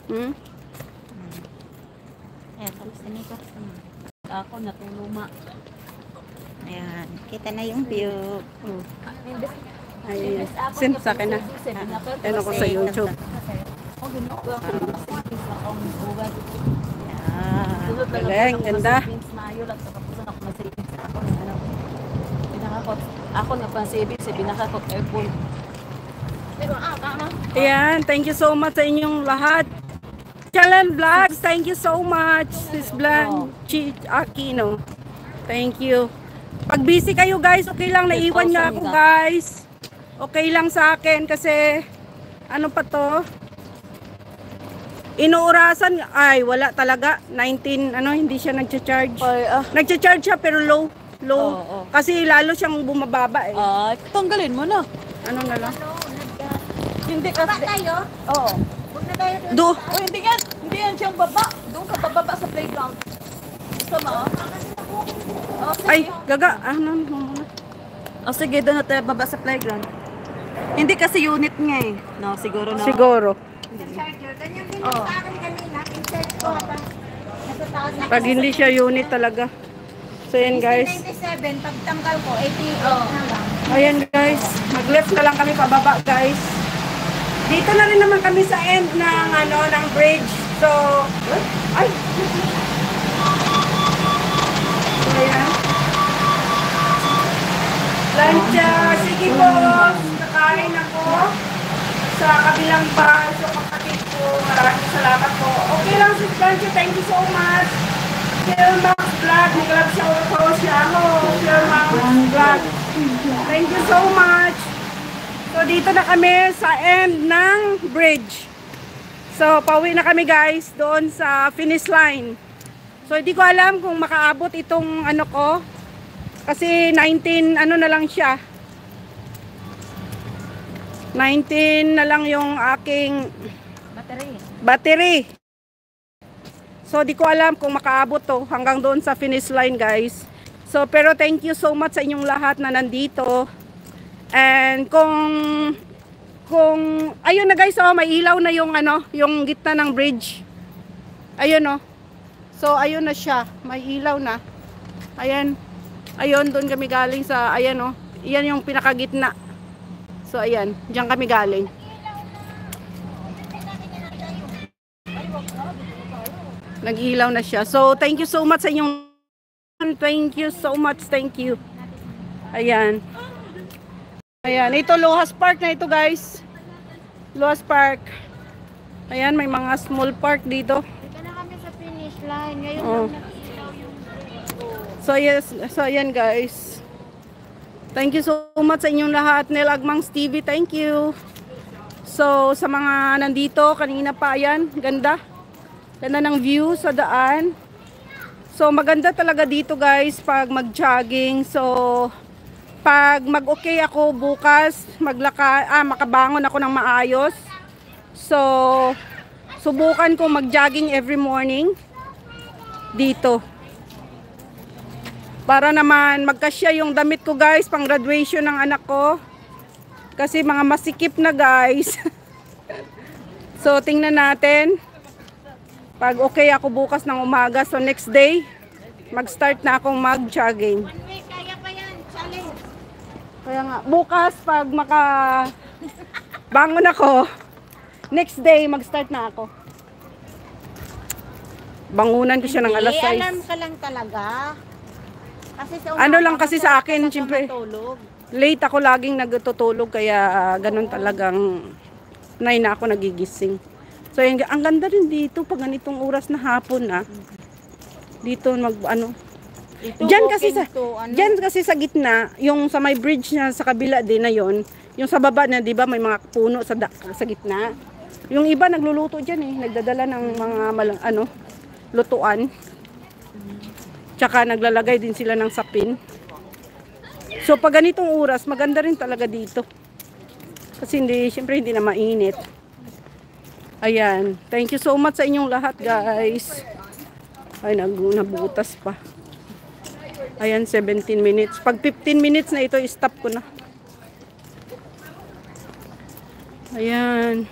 Hmm? Ayan, tapos na nito. Ako natuluma. Ayan, kita na yung view. Ay, Send sa akin na. Ano ko sa YouTube. Oh, ginagawa ko yung savings na akong buwan. Ah, galing, ganda. Mayo lang sa kapusan ako mag-savings ako. Pinakakot. Ako na pang savings, pinakakot airport. Ayan, thank you so much sa inyong lahat. Challenge Vlogs, thank you so much. Sis Blanchi Aquino. Thank you. Pag busy kayo guys, okay lang, naiwan nga ako guys. Okay lang sa akin kasi ano pa to? Inuurasan, ay wala talaga. 19, ano, hindi siya nagcha-charge. Nagcha-charge siya pero low. Kasi lalo siyang bumababa eh. Tanggalin mo na. Ano na lang? Hindi kasi tayo? Oo. Huwag na tayo Do. Oh, hindi yan siyang baba. Doon ka bababa sa playground. Gusto mo? Oh, sige. Ay, gaga. Ano. Oh, sige, doon na tayo baba sa playground. Hindi kasi unit nga eh. No, siguro na. Siguro. Charger. Ganyan din yung sa akin kanina. Insert ko habang nasa taas na. Pag hindi siya unit talaga. So yan guys. 97, pagtanggal ko, 88 na lang. Ayan guys. Mag-left na lang kami pababa guys. Dito na rin naman kami sa end ng ano ng bridge. So, ay. So ayan. Lancha. Sige po. Nakain ako sa kabilang bahay. So kapatid ko. Maraming salamat po. Okay lang si Lancha. Thank you so much. Phil Max Vlog. Nag-love siya ako siya ako. Phil Max Vlog. Thank you so much. So dito na kami sa end ng bridge. So pauwi na kami guys doon sa finish line. So hindi ko alam kung makaabot itong ano ko. Kasi 19 ano na lang siya. 19 na lang yung aking battery. So di ko alam kung makaabot to hanggang doon sa finish line guys. So pero thank you so much sa inyong lahat na nandito. And kung ayun na guys, oh, may ilaw na yung ano, yung gitna ng bridge. Ayun oh. So ayun na siya, may ilaw na. Ayan. Ayun, doon kami galing sa ayan oh. Iyan yung pinakagitna. So ayan, diyan kami galing. Nag-ilaw na siya. So thank you so much sa inyong thank you so much. Thank you. Ayan. Ayan, ito Lohas Park na ito guys. Lohas Park. Ayan, may mga small park dito. Dito na kami sa finish line. Ngayon lang nag-ilaw yung So yes, so ayan guys. Thank you so much sa inyong lahat. Nel Agmangs TV, thank you. So sa mga nandito, kanina pa ayan, ganda. Ganda ng view sa daan. So maganda talaga dito guys pag mag-jogging. So pag mag-okay ako bukas, makabangon ako ng maayos. So, subukan ko mag-jogging every morning dito. Para naman magkasya yung damit ko guys, pang graduation ng anak ko. Kasi mga masikip na guys. So, tingnan natin. Pag okay ako bukas ng umaga, so next day, mag-start na akong mag-jogging. Kaya nga, bukas pag bangon ako, next day mag-start na ako. Bangunan ko siya ng alas 6. Alarm ka lang talaga. Kasi sa Ano lang kasi sa akin, siyempre, late ako laging nagtutulog, kaya ganun talagang 9 na ako nagigising. So, ang ganda rin dito pag ganitong oras na hapon na. Dito Diyan kasi sa gitna, yung sa may bridge na sa kabila din na yon, yung sa baba na 'di ba may mga puno sa gitna. Yung iba nagluluto diyan eh, nagdadala ng mga lutuan. Tsaka naglalagay din sila ng sapin. So pag ganitong oras, maganda rin talaga dito. Kasi syempre hindi na mainit. Ayan, thank you so much sa inyong lahat guys. Ay, nabutas pa. Ayan, 17 minutes. Pag 15 minutes na ito, stop ko na. Ayan.